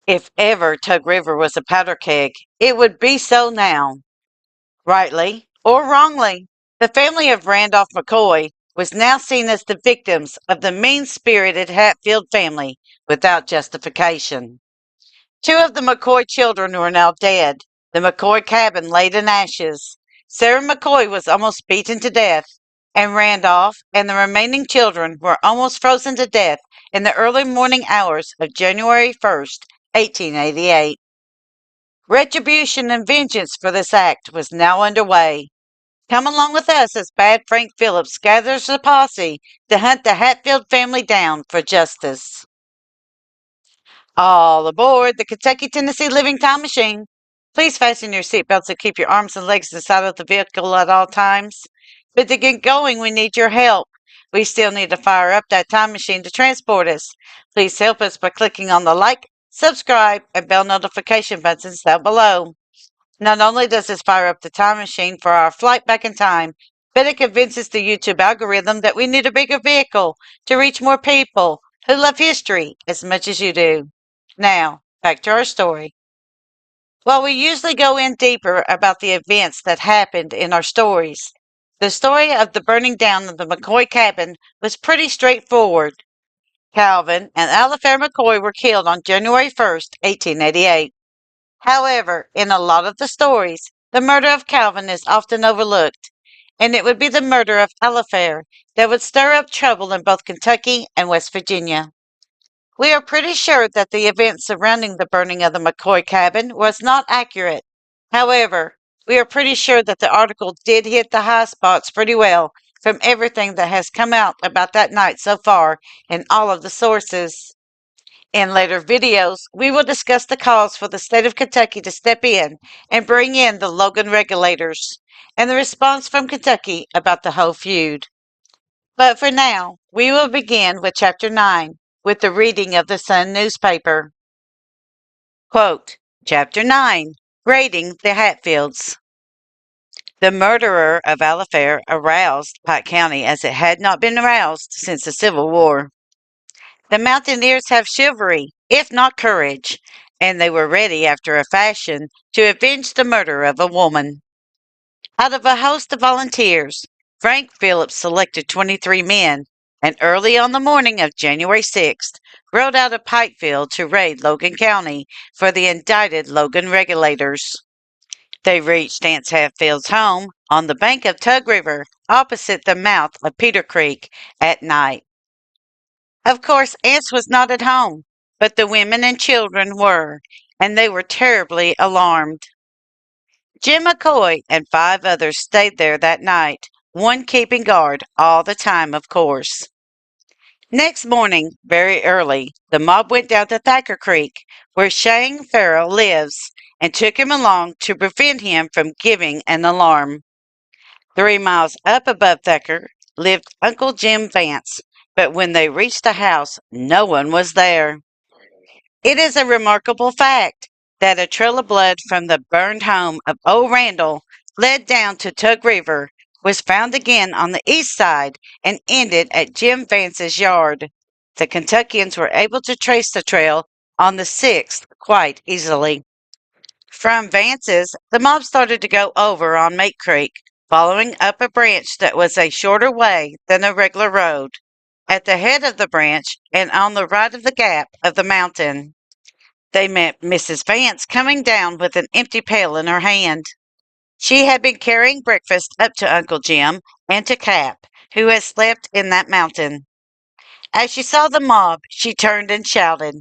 If ever Tug River was a powder keg, it would be so now. Rightly or wrongly, the family of Randolph McCoy was now seen as the victims of the mean-spirited Hatfield family without justification. Two of the McCoy children were now dead. The McCoy cabin laid in ashes. Sarah McCoy was almost beaten to death, and Randolph and the remaining children were almost frozen to death in the early morning hours of January 1st, 1888. Retribution and vengeance for this act was now underway. Come along with us as Bad Frank Phillips gathers a posse to hunt the Hatfield family down for justice. All aboard the Kentucky Tennessee Living Time Machine. Please fasten your seatbelts and keep your arms and legs inside of the vehicle at all times. But to get going, we need your help. We still need to fire up that time machine to transport us. Please help us by clicking on the like, subscribe, and bell notification buttons down below. Not only does this fire up the time machine for our flight back in time, but it convinces the YouTube algorithm that we need a bigger vehicle to reach more people who love history as much as you do. Now, back to our story. While we usually go in deeper about the events that happened in our stories, the story of the burning down of the McCoy cabin was pretty straightforward. Calvin and Alifair McCoy were killed on January 1st, 1888. However, in a lot of the stories, the murder of Calvin is often overlooked, and it would be the murder of Alifair that would stir up trouble in both Kentucky and West Virginia. We are pretty sure that the events surrounding the burning of the McCoy cabin was not accurate. However, we are pretty sure that the article did hit the high spots pretty well from everything that has come out about that night so far in all of the sources. In later videos, we will discuss the calls for the state of Kentucky to step in and bring in the Logan regulators, and the response from Kentucky about the whole feud. But for now, we will begin with Chapter 9, with the reading of the Sun newspaper. Quote, Chapter 9, Raiding the Hatfields. The murderer of Alifair aroused Pike County as it had not been aroused since the Civil War. The mountaineers have chivalry, if not courage, and they were ready after a fashion to avenge the murder of a woman. Out of a host of volunteers, Frank Phillips selected 23 men, and early on the morning of January 6th, rode out of Pikeville to raid Logan County for the indicted Logan regulators. They reached Aunt Hatfield's home on the bank of Tug River, opposite the mouth of Peter Creek, at night. Of course, Aunt was not at home, but the women and children were, and they were terribly alarmed. Jim McCoy and 5 others stayed there that night, one keeping guard all the time, of course. Next morning, very early, the mob went down to Thacker Creek, where Shane Farrell lives, and took him along to prevent him from giving an alarm. 3 miles up above Thacker lived Uncle Jim Vance, but when they reached the house, no one was there. It is a remarkable fact that a trail of blood from the burned home of old Randall led down to Tug River, was found again on the east side, and ended at Jim Vance's yard. The Kentuckians were able to trace the trail on the 6th quite easily. From Vance's, the mob started to go over on Mate Creek, following up a branch that was a shorter way than a regular road, at the head of the branch and on the right of the gap of the mountain. They met Mrs. Vance coming down with an empty pail in her hand. She had been carrying breakfast up to Uncle Jim and to Cap, who had slept in that mountain. As she saw the mob, she turned and shouted,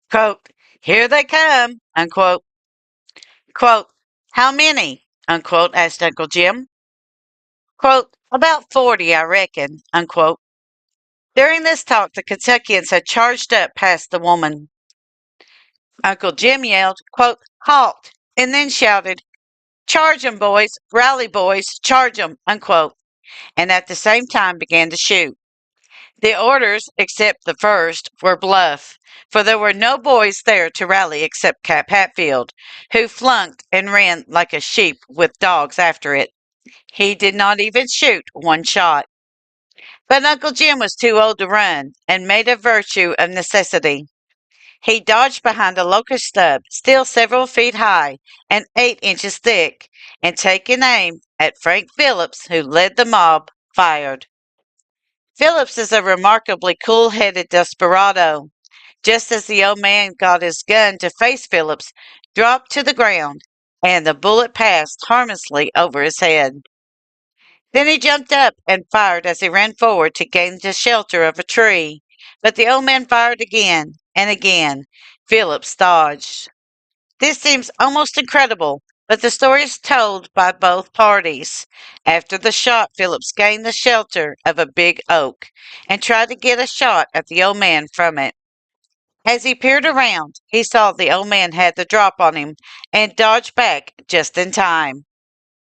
quote, Here they come, unquote. Quote, How many? Unquote, asked Uncle Jim. Quote, About 40, I reckon, unquote. During this talk, the Kentuckians had charged up past the woman. Uncle Jim yelled, quote, Halt, and then shouted, Charge 'em, boys, rally, boys, charge 'em, unquote, and at the same time began to shoot. The orders, except the first, were bluff, for there were no boys there to rally except Cap Hatfield, who flunked and ran like a sheep with dogs after it. He did not even shoot one shot. But Uncle Jim was too old to run, and made a virtue of necessity. He dodged behind a locust stub, still several feet high and 8 inches thick, and taking aim at Frank Phillips, who led the mob, fired. Phillips is a remarkably cool-headed desperado. Just as the old man got his gun to face Phillips, dropped to the ground, and the bullet passed harmlessly over his head. Then he jumped up and fired as he ran forward to gain the shelter of a tree. But the old man fired again and again. Phillips dodged. This seems almost incredible, but the story is told by both parties. After the shot, Phillips gained the shelter of a big oak and tried to get a shot at the old man from it. As he peered around, he saw the old man had the drop on him and dodged back just in time.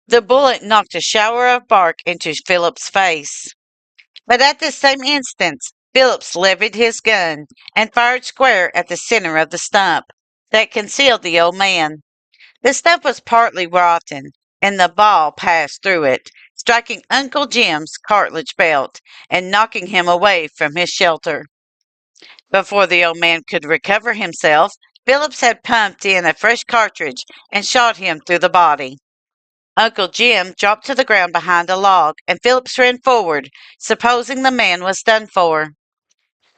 The bullet knocked a shower of bark into Philip's face. But at the same instant, Phillips levied his gun and fired square at the center of the stump that concealed the old man. The stump was partly rotten, and the ball passed through it, striking Uncle Jim's cartilage belt and knocking him away from his shelter. Before the old man could recover himself, Phillips had pumped in a fresh cartridge and shot him through the body. Uncle Jim dropped to the ground behind a log, and Phillips ran forward, supposing the man was done for.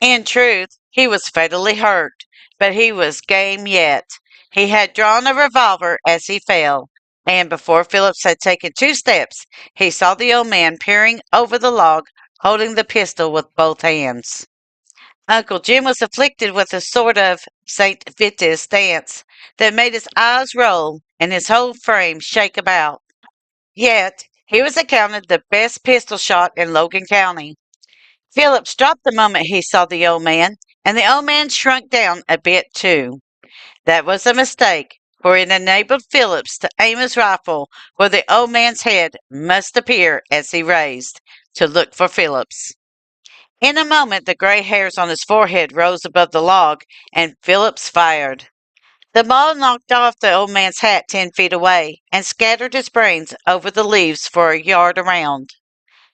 In truth, he was fatally hurt, but he was game yet. He had drawn a revolver as he fell, and before Phillips had taken 2 steps, he saw the old man peering over the log, holding the pistol with both hands. Uncle Jim was afflicted with a sort of St. Vitus dance that made his eyes roll and his whole frame shake about. Yet, he was accounted the best pistol shot in Logan County. Phillips dropped the moment he saw the old man, and the old man shrunk down a bit too. That was a mistake, for it enabled Phillips to aim his rifle where the old man's head must appear as he raised to look for Phillips. In a moment, the gray hairs on his forehead rose above the log, and Phillips fired. The ball knocked off the old man's hat 10 feet away and scattered his brains over the leaves for a yard around.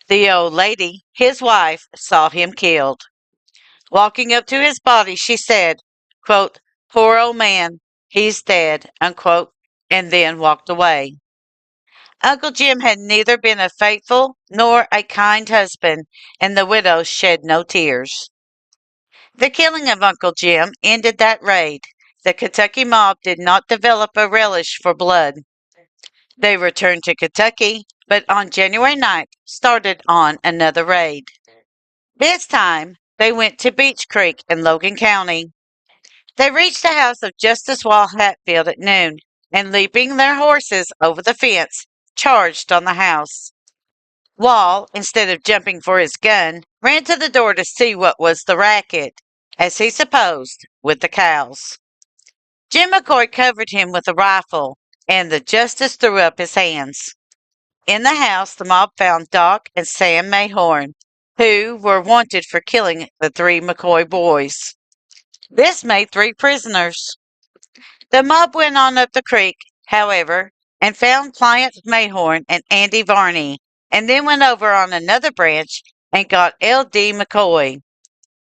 The old lady, his wife, saw him killed. Walking up to his body, she said, quote, "Poor old man, he's dead," unquote, and then walked away. Uncle Jim had neither been a faithful nor a kind husband, and the widow shed no tears. The killing of Uncle Jim ended that raid. The Kentucky mob did not develop a relish for blood. They returned to Kentucky, but on January 9th started on another raid. This time, they went to Beech Creek in Logan County. They reached the house of Justice Wall Hatfield at noon, and leaping their horses over the fence, charged on the house. Wall, instead of jumping for his gun, ran to the door to see what was the racket, as he supposed, with the cows. Jim McCoy covered him with a rifle, and the justice threw up his hands. In the house, the mob found Doc and Sam Mayhorn, who were wanted for killing the 3 McCoy boys. This made 3 prisoners. The mob went on up the creek, however, and found Pliant Mayhorn and Andy Varney, and then went over on another branch and got L.D. McCoy.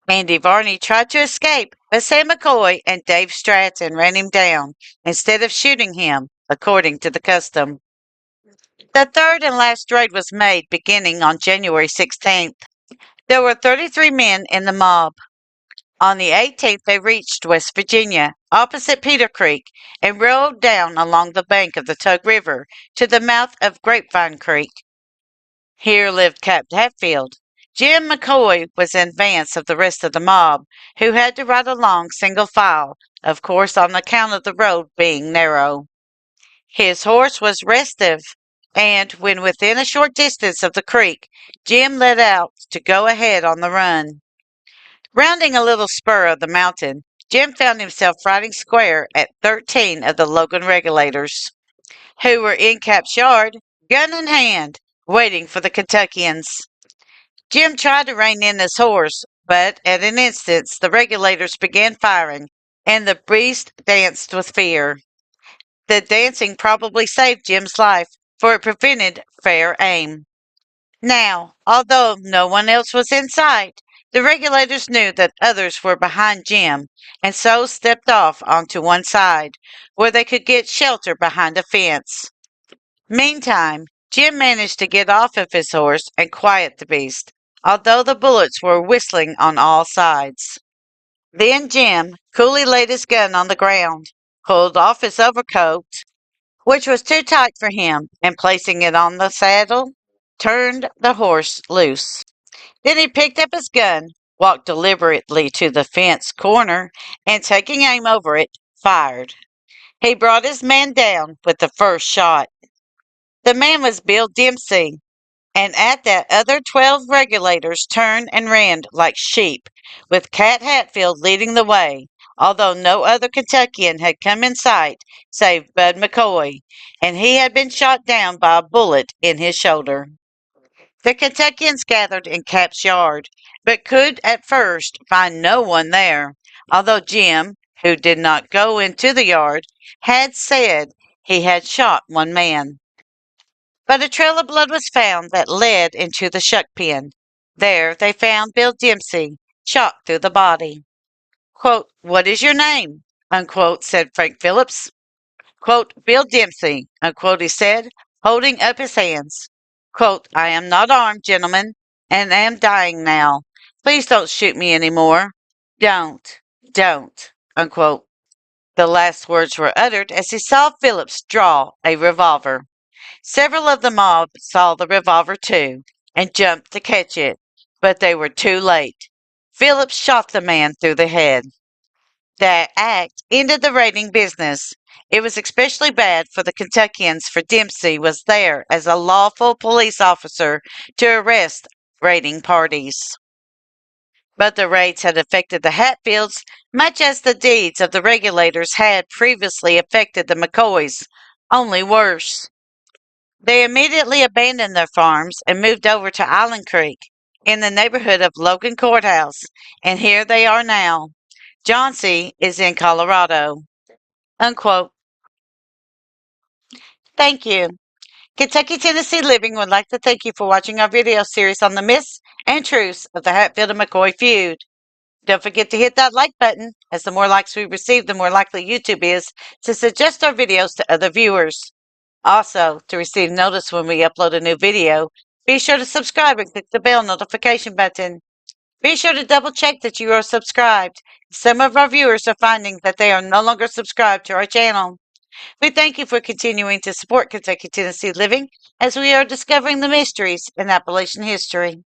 Andy Varney tried to escape, but Sam McCoy and Dave Stratton ran him down instead of shooting him, according to the custom. The third and last raid was made beginning on January 16th. There were 33 men in the mob. On the 18th, they reached West Virginia, opposite Peter Creek, and rode down along the bank of the Tug River to the mouth of Grapevine Creek. Here lived Cap Hatfield. Jim McCoy was in advance of the rest of the mob, who had to ride along single file, of course on account of the road being narrow. His horse was restive, and when within a short distance of the creek, Jim let out to go ahead on the run. Rounding a little spur of the mountain, Jim found himself riding square at 13 of the Logan regulators, who were in Cap's yard, gun in hand, waiting for the Kentuckians. Jim tried to rein in his horse, but at an instant the regulators began firing, and the beast danced with fear. The dancing probably saved Jim's life, for it prevented fair aim. Now, although no one else was in sight, The regulators knew that others were behind Jim and so stepped off onto one side where they could get shelter behind a fence. Meantime, Jim managed to get off of his horse and quiet the beast, although the bullets were whistling on all sides. Then Jim coolly laid his gun on the ground, pulled off his overcoat, which was too tight for him, and placing it on the saddle, turned the horse loose. Then he picked up his gun, walked deliberately to the fence corner, and taking aim over it, fired. He brought his man down with the first shot. The man was Bill Dempsey, and at that other 12 regulators turned and ran like sheep, with Cat Hatfield leading the way, although no other Kentuckian had come in sight save Bud McCoy, and he had been shot down by a bullet in his shoulder. The Kentuckians gathered in Cap's yard, but could at first find no one there, although Jim, who did not go into the yard, had said he had shot one man. But a trail of blood was found that led into the shuck pen. There they found Bill Dempsey, shot through the body. Quote, "What is your name?" unquote, said Frank Phillips. Quote, "Bill Dempsey," unquote, he said, holding up his hands. Quote, "I am not armed, gentlemen, and am dying now. Please don't shoot me any more. Don't, unquote. The last words were uttered as he saw Phillips draw a revolver. Several of the mob saw the revolver too and jumped to catch it, but they were too late. Phillips shot the man through the head. That act ended the raiding business. It was especially bad for the Kentuckians, for Dempsey was there as a lawful police officer to arrest raiding parties. But the raids had affected the Hatfields much as the deeds of the regulators had previously affected the McCoys, only worse. They immediately abandoned their farms and moved over to Island Creek in the neighborhood of Logan Courthouse, and here they are now. Johnsey is in Colorado. Unquote. Thank you. Kentucky Tennessee Living would like to thank you for watching our video series on the myths and truths of the Hatfield and McCoy feud. Don't forget to hit that like button, as the more likes we receive, the more likely YouTube is to suggest our videos to other viewers. Also, to receive notice when we upload a new video, be sure to subscribe and click the bell notification button. Be sure to double check that you are subscribed. Some of our viewers are finding that they are no longer subscribed to our channel. We thank you for continuing to support Kentucky Tennessee Living as we are discovering the mysteries in Appalachian history.